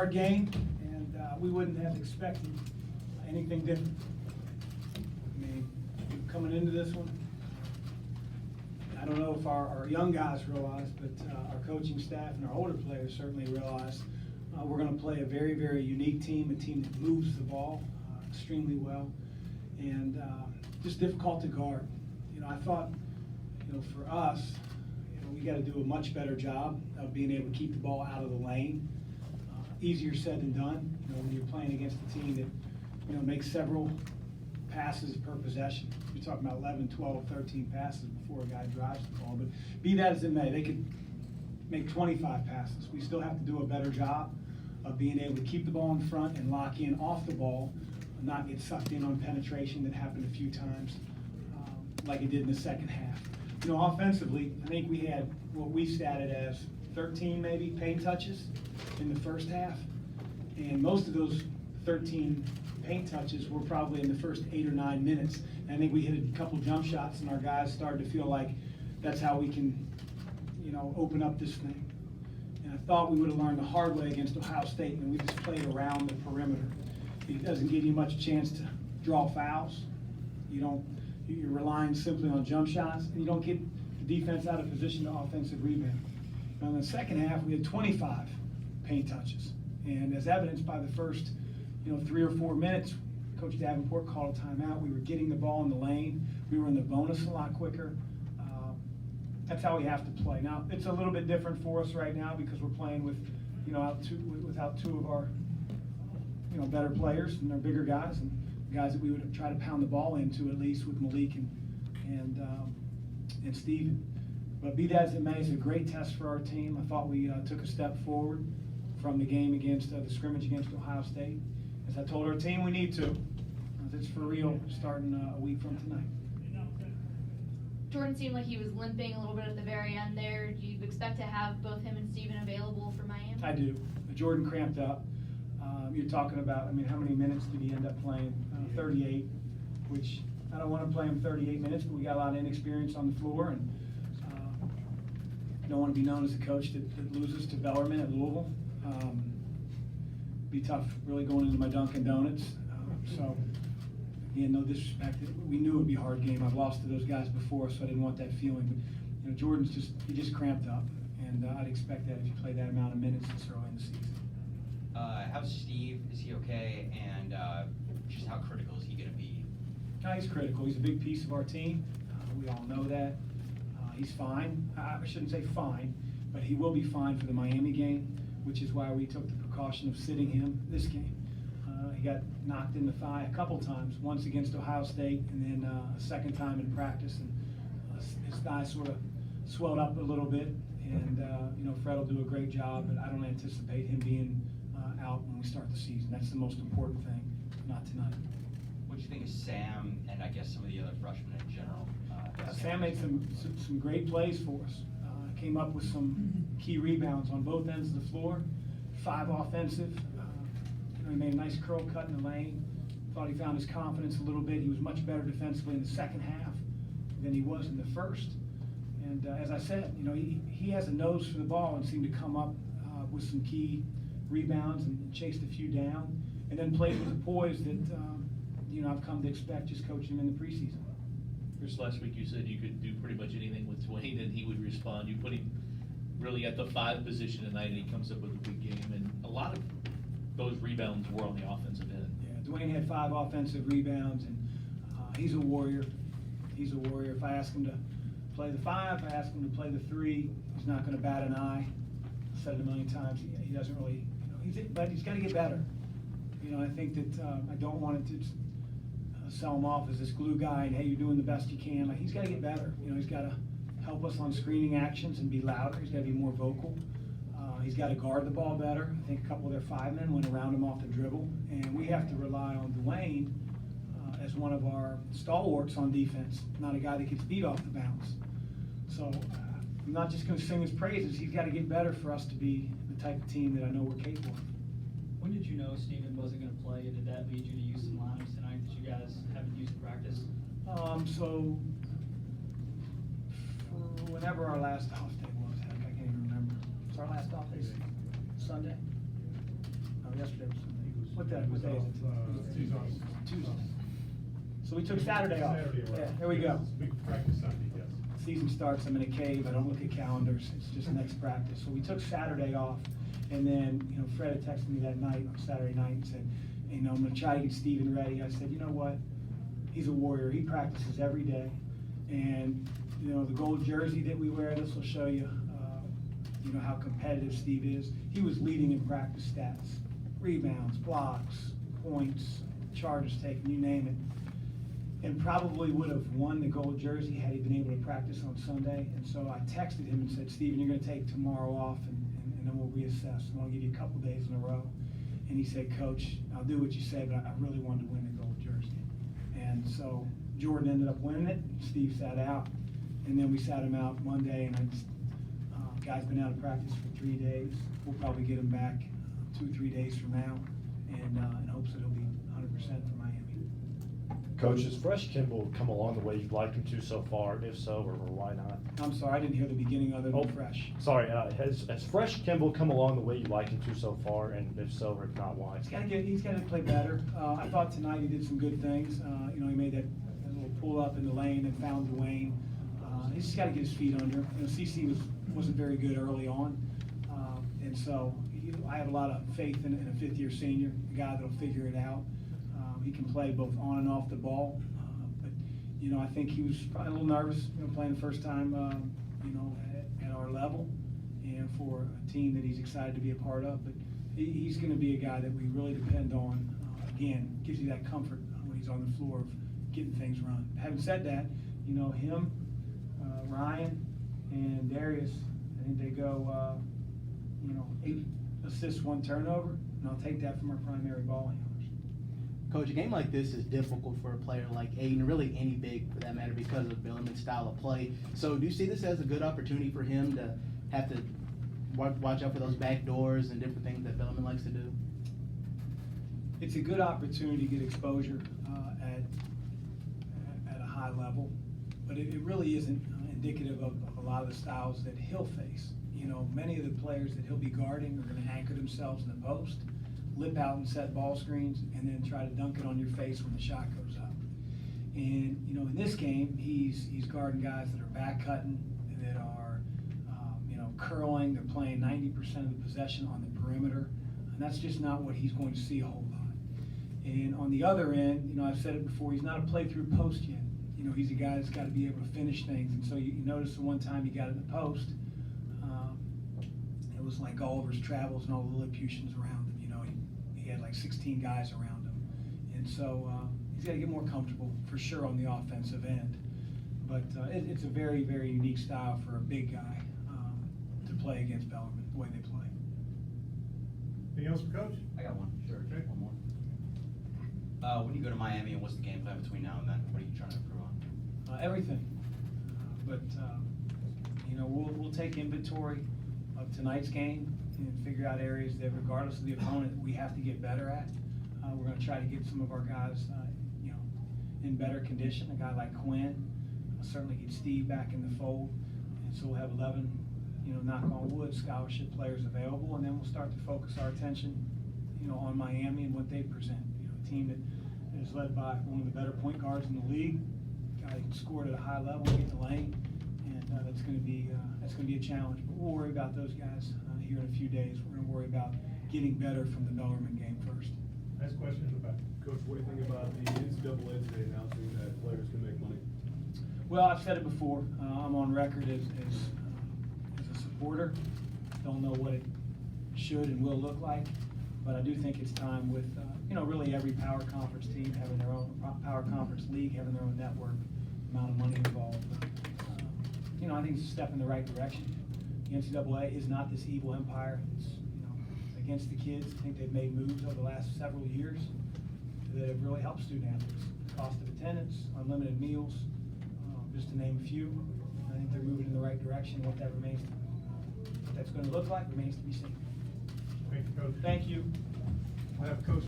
hard game, and we wouldn't have expected anything different. I mean, coming into this one, I don't know if our young guys realize, but our coaching staff and our older players certainly realize we're going to play a very, very unique team, a team that moves the ball extremely well, and just difficult to guard. You know, I thought, you know, for us, you know, we got to do a much better job of being able to keep the ball out of the lane. Easier said than done, you know, when you're playing against a team that, you know, makes several passes per possession. You're talking about 11, 12, 13 passes before a guy drives the ball. But be that as it may, they could make 25 passes. We still have to do a better job of being able to keep the ball in front and lock in off the ball, not get sucked in on penetration that happened a few times, like it did in the second half. You know, offensively, I think we had what we statted as 13 maybe paint touches in the first half. And most of those 13 paint touches were probably in the first 8 or 9 minutes. And I think we hit a couple jump shots, and our guys started to feel like that's how we can, you know, open up this thing. And I thought we would have learned the hard way against Ohio State, and we just played around the perimeter. It doesn't give you much chance to draw fouls. You're relying simply on jump shots, and you don't get the defense out of position to offensive rebound. Now in the second half, we had 25 paint touches, and as evidenced by the first, 3 or 4 minutes, Coach Davenport called a timeout. We were getting the ball in the lane. We were in the bonus a lot quicker. That's how we have to play. Now it's a little bit different for us right now because we're playing with, without two of our, better players and our bigger guys and guys that we would try to pound the ball into, at least with Malik and Steven. But be that as it may, it's a great test for our team. I thought we took a step forward from the game against the scrimmage against Ohio State. As I told our team, we need to. It's for real starting a week from tonight. Jordan seemed like he was limping a little bit at the very end there. Do you expect to have both him and Steven available for Miami? I do. Jordan cramped up. You're talking about, how many minutes did he end up playing? 38, which I don't want to play him 38 minutes, but we got a lot of inexperience on the floor, and don't want to be known as a coach that loses to Bellarmine at Louisville. Be tough really going into my Dunkin' Donuts. So, again, no disrespect. We knew it would be a hard game. I've lost to those guys before, so I didn't want that feeling. But, Jordan's just cramped up, and I'd expect that if you play that amount of minutes this early in the season. How's Steve? Is he okay? And just how critical is he going to be? He's critical. He's a big piece of our team. We all know that. He's fine. I shouldn't say fine, but he will be fine for the Miami game, which is why we took the precaution of sitting him this game. He got knocked in the thigh a couple times, once against Ohio State and then a second time in practice. And his thigh sort of swelled up a little bit. And, Fred will do a great job, but I don't anticipate him being out when we start the season. That's the most important thing, not tonight. What do you think of Sam and I guess some of the other freshmen in general? Sam made some great plays for us. Came up with some key rebounds on both ends of the floor. 5 offensive. He made a nice curl cut in the lane. Thought he found his confidence a little bit. He was much better defensively in the second half than he was in the first. And as I said, he has a nose for the ball and seemed to come up with some key rebounds and chased a few down, and then played with the poise that I've come to expect just coaching him in the preseason. Chris, last week you said you could do pretty much anything with Dwayne and he would respond. You put him really at the 5 position tonight and he comes up with a big game, and a lot of those rebounds were on the offensive end. Yeah, Dwayne had 5 offensive rebounds, and he's a warrior. He's a warrior. If I ask him to play the 5, if I ask him to play the 3, he's not going to bat an eye. I've said it a million times. He doesn't really, but he's got to get better. I think that I don't want to sell him off as this glue guy and, hey, you're doing the best you can. Like, he's got to get better. He's got to help us on screening actions and be louder. He's got to be more vocal. He's got to guard the ball better. I think a couple of their 5 men went around him off the dribble, and we have to rely on Dwayne as one of our stalwarts on defense, not a guy that gets beat off the bounce. So I'm not just going to sing his praises. He's got to get better for us to be the type of team that I know we're capable of. When did you know Steven wasn't going to play? Did that lead you to use some lineups tonight that you guys haven't used in practice? So for whenever our last off day was, heck, I can't even remember. It's our last off day, Sunday. yesterday was Sunday. What day is it? Tuesday. So we took Saturday off. Saturday, right. Yeah, there we go. Yes, big practice Sunday, yes. Season starts, I'm in a cave, I don't look at calendars, it's just next practice. So we took Saturday off, and then, Fred had texted me that night, on Saturday night, and said, I'm gonna try to get Steven ready. I said, you know what? He's a warrior, he practices every day. And, the gold jersey that we wear, this will show you, how competitive Steve is. He was leading in practice stats, rebounds, blocks, points, charges taken, you name it. And probably would have won the gold jersey had he been able to practice on Sunday. And so I texted him and said, Steven, you're gonna take tomorrow off and then we'll reassess. And I'll give you a couple days in a row. And he said, Coach, I'll do what you say, but I really wanted to win the gold jersey. And so Jordan ended up winning it, Steve sat out. And then we sat him out Monday, and guy's been out of practice for 3 days. We'll probably get him back 2 or 3 days from now, and in hopes that he'll be 100% for Miami. Coach, has Fresh Kimball come along the way you'd like him to so far? If so, or why not? I'm sorry, I didn't hear the beginning other than Fresh. Sorry, has Fresh Kimball come along the way you'd like him to so far, and if so, or if not, why? He's got to play better. I thought tonight he did some good things. He made that little pull up in the lane and found Dwayne. He's just got to get his feet under. CC wasn't very good early on, and so I have a lot of faith in a fifth-year senior, a guy that'll figure it out. He can play both on and off the ball, but I think he was probably a little nervous, playing the first time, at our level, and for a team that he's excited to be a part of. But he's going to be a guy that we really depend on. Again, gives you that comfort when he's on the floor of getting things run. Having said that, him, Ryan, and Darius, I think they go, 8 assists, 1 turnover, and I'll take that from our primary ball handlers. Coach, a game like this is difficult for a player like Aiden, really any big for that matter, because of Bellarmine's style of play. So do you see this as a good opportunity for him to have to watch out for those back doors and different things that Bellarmine likes to do? It's a good opportunity to get exposure at a high level, but it really isn't indicative of a lot of the styles that he'll face. Many of the players that he'll be guarding are going to anchor themselves in the post, lip out and set ball screens, and then try to dunk it on your face when the shot goes up. And, in this game, he's guarding guys that are back cutting, that are, curling. They're playing 90% of the possession on the perimeter. And that's just not what he's going to see a whole lot. And on the other end, I've said it before, he's not a play-through post yet. He's a guy that's got to be able to finish things. And so you notice the one time he got in the post, it was like Oliver's travels and all the Lilliputians around him. He had like 16 guys around him. And so he's got to get more comfortable for sure on the offensive end. But it's a very, very unique style for a big guy to play against Bellarmine, the way they play. Anything else for Coach? I got one, sure, Okay. one more. When you go to Miami, what's the game plan between now and then? What are you trying to improve on? Everything. But we'll take inventory of tonight's game and figure out areas that, regardless of the opponent, we have to get better at. We're going to try to get some of our guys, in better condition. A guy like Quinn, certainly get Steve back in the fold, and so we'll have 11, knock on wood, scholarship players available, and then we'll start to focus our attention, on Miami and what they present. A team that is led by one of the better point guards in the league, a guy who can score at a high level, get in the lane, and that's going to be a challenge. But we'll worry about those guys here in a few days. We're going to worry about getting better from the Bellarmine game first. Last question in the back. Coach, what do you think about the NCAA today announcing that players can make money? Well, I've said it before. I'm on record as a supporter. Don't know what it should and will look like, but I do think it's time with really every power conference team having their own power conference league, having their own network, amount of money involved. I think it's a step in the right direction. The NCAA is not this evil empire. It's against the kids. I think they've made moves over the last several years that have really helped student athletes. Cost of attendance, unlimited meals, just to name a few. I think they're moving in the right direction. What that's going to look like remains to be seen. Thank you, Coach. Thank you. I have Coach